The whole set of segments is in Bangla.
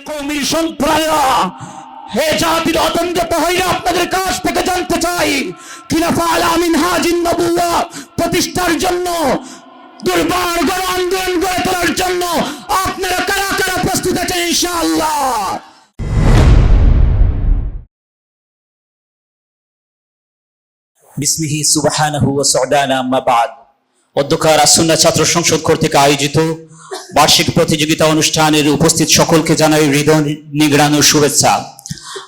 কওমের সন্তানেরা, হে জাতির অতন্ত্র হইয়া আপনাদের কাছ থেকে জানতে চাই, খিলাফা আলা মিনহাজিন নবুওয়া প্রতিষ্ঠার জন্য, দুর্বার গণ আন্দোলন গড়ে তোলার জন্য আপনারা কারা কারা প্রস্তুত আছেন ইনশাআল্লাহ? বিসমিহি সুবহানাহু ওয়া সুবহানা আম্মা বাদ। অধ্যক্ষ আসুন্নাহ ছাত্র সংসদ কর্তৃক আয়োজিত বার্ষিক প্রতিযোগিতা অনুষ্ঠানের উপস্থিত সকলকে জানাই হৃদয় নিংড়ানোর শুভেচ্ছা।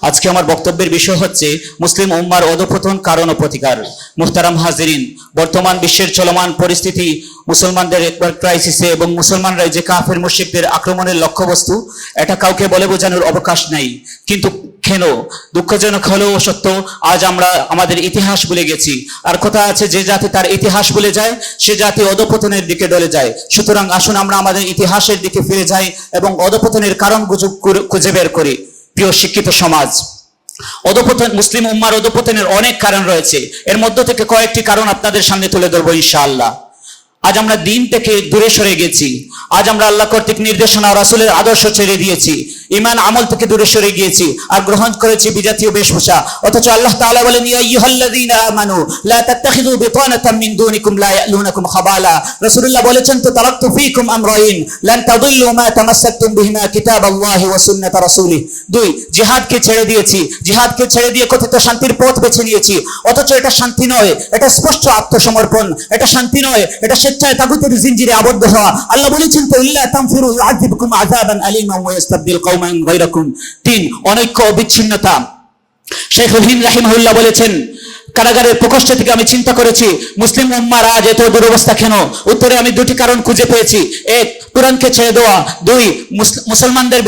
আজকে আমার বক্তব্যের বিষয় হচ্ছে মুসলিম উম্মার অধঃপতন কারণ ও প্রতিকার। মুহতারাম হাজিরিন, বর্তমান বিশ্বের চলমান পরিস্থিতি মুসলমানদের একবার ক্রাইসিসে এবং মুসলমানরা যে কাফের মুশরিকদের আক্রমণের লক্ষ্যবস্তু, এটা কাউকে বলে বোঝানোর অবকাশ নাই। কিন্তু কেন? দুঃখজনক হলেও সত্য, আজ আমরা আমাদের ইতিহাস ভুলে গেছি। আর কথা আছে, যে জাতি তার ইতিহাস ভুলে যায় সে জাতি অধঃপতনের দিকে ডলে যায়। সুতরাং আসুন আমরা আমাদের ইতিহাসের দিকে ফিরে যাই এবং অধঃপতনের কারণ খুঁজে বের করি। প্রিয় শিক্ষিত সমাজ, অধঃপতন, মুসলিম উম্মার অধঃপতনের অনেক কারণ রয়েছে। এর মধ্য থেকে কয়েকটি কারণ আপনাদের সামনে তুলে ধরবো ইনশাআল্লাহ। আজ আমরা দিন থেকে দূরে সরে গেছি। আজ আমরা আল্লাহ কর্তৃক নির্দেশনা ও রাসূলের আদর্শ ছেড়ে দিয়েছি। ঈমান আমল থেকে দূরে সরে গিয়েছি আর গ্রহণ করেছি বিজাতীয় বেশভূষা। অথচ আল্লাহ তাআলা বলেন, ইয়া আইয়ুহাল্লাযীনা আমানু লা তাত্তাখিযু বিতানাতাম মিন দুনিকুম লা ইয়ালুনাকুম খাবালা। রাসূলুল্লাহ বলেছেন, তো তারাকতু ফীকুম আমরাইন লান তাদিল্লু মা তামাসসাকতুম বিহিমা কিতাবাল্লাহি ওয়া সুন্নাত রাসূলিহি। 2, জিহাদকে ছেড়ে দিয়েছি। জিহাদকে ছেড়ে দিয়ে কথিত শান্তির পথ বেছে নিয়েছি। অথচ এটা শান্তি নয়, এটা স্পষ্ট আত্মসমর্পণ। এটা শান্তি নয়, এটা স্বেচ্ছায় তাগুতের জিনজিরে আবদ্ধ হওয়া। আল্লাহ বলেছেন, তো ইল্লা তানফিরু ইউআযিবকুম আযাবান আলীমান ওয়া ইস্তাবদিল কওমান গায়রাকুম। 3, অনৈক্য ও বিচ্ছিন্নতা। শাইখুল হিন্দ রাহিমাহুল্লাহ বলেছেন, কারাগারের প্রকোষ্ঠ থেকে আমি চিন্তা করেছি মুসলিম উম্মার আজ এত দুরবস্থা কেন? উত্তরে আমি 2টি কারণ খুঁজে পেয়েছি। 1, কোরআনকে ছেড়ে দেওয়া। 2, মুসলমানদের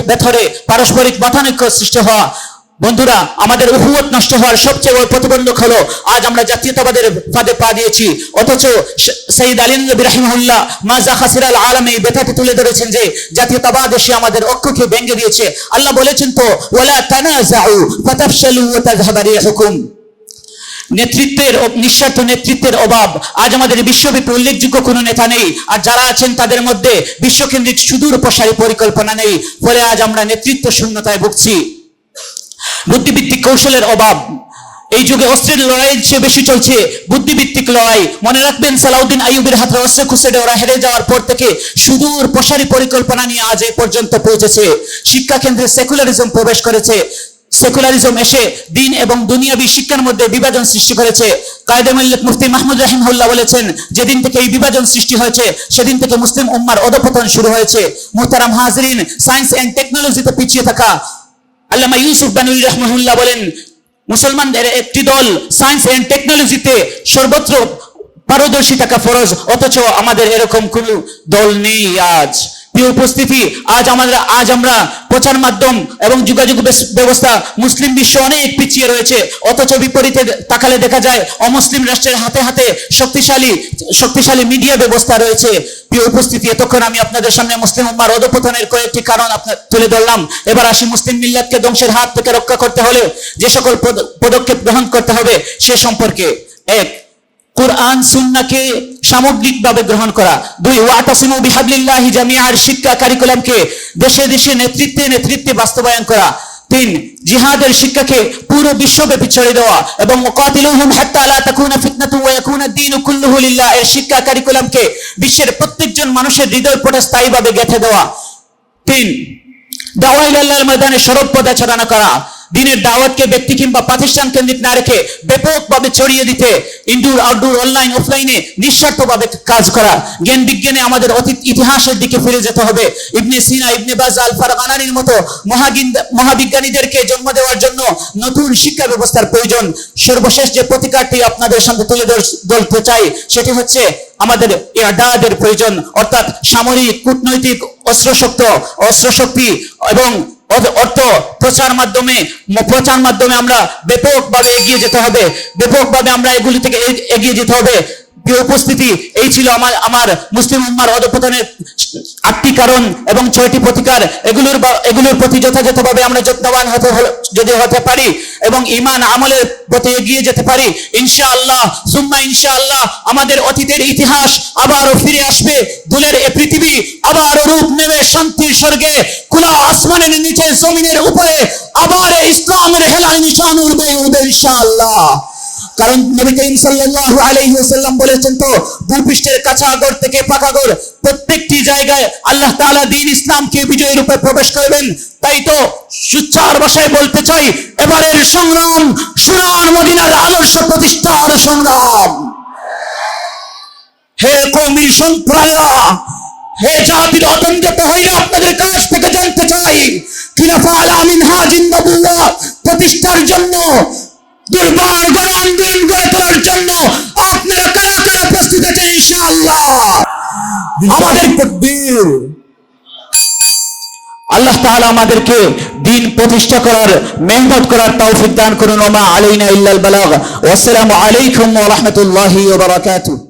ভেতরে পারস্পরিক মতানৈক্য সৃষ্টি হওয়া। বন্ধুরা, আমাদের উহুওয়াত নষ্ট হওয়ার সবচেয়ে বড় প্রতিবন্ধক হলো আজ আমরা জাতীয়তাবাদের ফাঁদে পা দিয়েছি। অথচ সৈয়দ আলী নবী রাহিমাহুল্লাহ মাজা খাসিরাল আলামে বেতাতে তুলে ধরেছেন যে জাতীয়তাবাদ এসে আমাদের ঐক্যকে ভেঙে দিয়েছে। আল্লাহ বলেছেন, তো ওয়ালা তানাযাউ ফাতাফশালু ওয়া তাযহাবা রিহুকুম। নেতৃত্বের, নিঃস্বার্থ নেতৃত্বের অভাব। আজ আমাদের বিশ্বব্যাপী উল্লেখযোগ্য কোনো নেতা নেই, আর যারা আছেন তাদের মধ্যে বিশ্বকেন্দ্রিক সুদূর প্রসারী পরিকল্পনা নেই। ফলে আজ আমরা নেতৃত্ব শূন্যতায় ভুগছি। বুদ্ধিভিত্তিক কৌশলের অভাব। এই যুগে অস্ত্রের লড়াইয়ের চেয়ে বেশি চলছে বুদ্ধিভিত্তিক লড়াই। মনে রাখবেন, সালাউদ্দিন আইয়ুবের হাতে অস্ত্র খুঁজে ওরা হেরে যাওয়ার পর থেকে সুদূর প্রসারী পরিকল্পনা নিয়ে আজ এই পর্যন্ত পৌঁছেছে। শিক্ষা কেন্দ্রে সেকুলারিজম প্রবেশ করেছে। সেকুলারিজম এসে দিন এবং দুনিয়াবি শিক্ষার মধ্যে বিভাজন সৃষ্টি করেছে। কায়েদে মিল্লাত মুফতি মাহমুদ রাহিমাহুল্লাহ বলেছেন, যেদিন থেকে এই বিভাজন সৃষ্টি হয়েছে সেদিন থেকে মুসলিম উম্মার অধঃপতন শুরু হয়েছে। মুহতারাম হাজিরিন, সায়েন্স এন্ড টেকনোলজিতে পিছিয়ে থাকা। আল্লামা ইউসুফ বানুই রাহমাহুল্লাহ বলেন, মুসলমানদের একটি দল সায়েন্স এন্ড টেকনোলজিতে সর্বত্র পারদর্শী থাকা ফরজ। অথচ আমাদের এরকম কোনো দল নেই আজ। প্রিয় উপস্থিতি, আজ আমরা প্রচার মাধ্যম এবং যোগাযোগ ব্যবস্থা মুসলিম বিশ্ব অনেক পিছিয়ে রয়েছে। অথচ বিপরীতে তাকালে দেখা যায় অমুসলিম রাষ্ট্রের হাতে হাতে শক্তিশালী মিডিয়া ব্যবস্থা রয়েছে। প্রিয় উপস্থিতি, এতক্ষণ আমি আপনাদের সামনে মুসলিম উম্মার অধঃপতনের কয়েকটি কারণ তুলে ধরলাম। এবার আসি মুসলিম মিল্লাতকে ধ্বংসের হাত থেকে রক্ষা করতে হলে যে সকল পদক্ষেপ গ্রহণ করতে হবে সে সম্পর্কে। 1, কুরআন সুন্নাহকে সামগ্রিকভাবে গ্রহণ করা। 2, ওয়াতাসিমু বিহাবলিল্লাহি জামিআর শিক্ষা কারিকুলামকে দেশে দেশে নেতৃত্বে বাস্তবায়ন করা। 3, জিহাদের শিক্ষাকে পুরো বিশ্বব্যাপী ছড়িয়ে দেওয়া এবং মুকাতিলুহুম হাত্তা লা তাকুনা ফিতনাতু ওয়া ইয়াকুনা দ্বীনু কুল্লুহু লিল্লাহ এর শিক্ষা কারিকুলামকে বিশ্বের প্রত্যেকজন মানুষের হৃদয়পটে স্থায়ীভাবে গেঁথে দেওয়া। 3, দাওয়া ইলাল্লাহর ময়দানে সরব পথে ছড়ানো করা। দিনের দাওয়াতকে ব্যক্তি কিংবা প্রতিষ্ঠান কেন্দ্রিক না রেখে ব্যাপকভাবে ছড়িয়ে দিতে ইনডোর আউটডোর অনলাইন অফলাইনে নিঃস্বার্থভাবে কাজ করা। জ্ঞান বিজ্ঞানে আমাদের অতীত ইতিহাসের দিকে ফিরে যেতে হবে। ইবনে সিনা, ইবনে বাজ, আল ফারগানানির মতো মহাবিজ্ঞানীদেরকে জন্ম দেওয়ার জন্য নতুন শিক্ষা ব্যবস্থার প্রয়োজন। সর্বশেষ যে প্রতিকারটি আপনাদের সামনে তুলে ধরতে চাই সেটি হচ্ছে আমাদের ইআদাদের প্রয়োজন, অর্থাৎ সামরিক, কূটনৈতিক, অস্ত্রশক্তি এবং অর্থ প্রচার মাধ্যমে আমরা ব্যাপকভাবে এগিয়ে যেতে হবে। ব্যাপকভাবে আমরা এগুলি থেকে এগিয়ে যেতে হবে। প্রিয় উপস্থিতি, এই ছিল আমার মুসলিম উম্মার অধঃপতনের 8টি কারণ এবং 6টি প্রতিকার। এগুলোর প্রতি যথাযথভাবে আমরা যত্নবান যদি হতে পারি এবং ঈমান আমলের প্রতি এগিয়ে যেতে পারি, ইনশাআল্লাহ সুম্মা ইনশাআল্লাহ আমাদের অতীতের ইতিহাস আবারও ফিরে আসবে। দুলের এই পৃথিবী আবারও রূপ নেবে শান্তির স্বর্গে। খোলা আসমানের নিচে জমিনের উপরে আবার ইসলামের হেলাল নিশান উঠবে ইনশাআল্লাহ। কারণ নবী করিম সাল্লাল্লাহু আলাইহি ওয়াসাল্লাম বলেছেন তো, ভূপৃষ্ঠের কাঁচা ঘর থেকে পাকা ঘর প্রত্যেকটি জায়গায় আল্লাহ তাআলা দ্বীন ইসলামকে বিজয়ী রূপে প্রবেশ করবেন। তাই তো সুচ্চার ভাষায় বলতে চাই, এবারের সংগ্রাম সোনার মদিনার আদর্শ প্রতিষ্ঠার সংগ্রাম। হে কওমের সন্তানেরা, হে জাতির অতন্ত্র হইলে আপনাদের কাছ থেকে জানতে চাই, খিলাফা আলা মিনহাজিন নবুওয়া প্রতিষ্ঠার জন্য, দুর্বার গণ আন্দোলন গড়ে তোলার জন্য আপনারা কারা কারা প্রস্তুত আছেন ইনশাআল্লাহ? আমাদের তাকবীর। আল্লাহ তাআলা আমাদেরকে দ্বীন প্রতিষ্ঠা করার, মেহনত করার তৌফিক দান করুন। ওয়া মা আলাইনা ইল্লাল বালাগ। ওয়া আসসালামু আলাইকুম ওয়া রাহমাতুল্লাহি ওয়া বারাকাতুহু।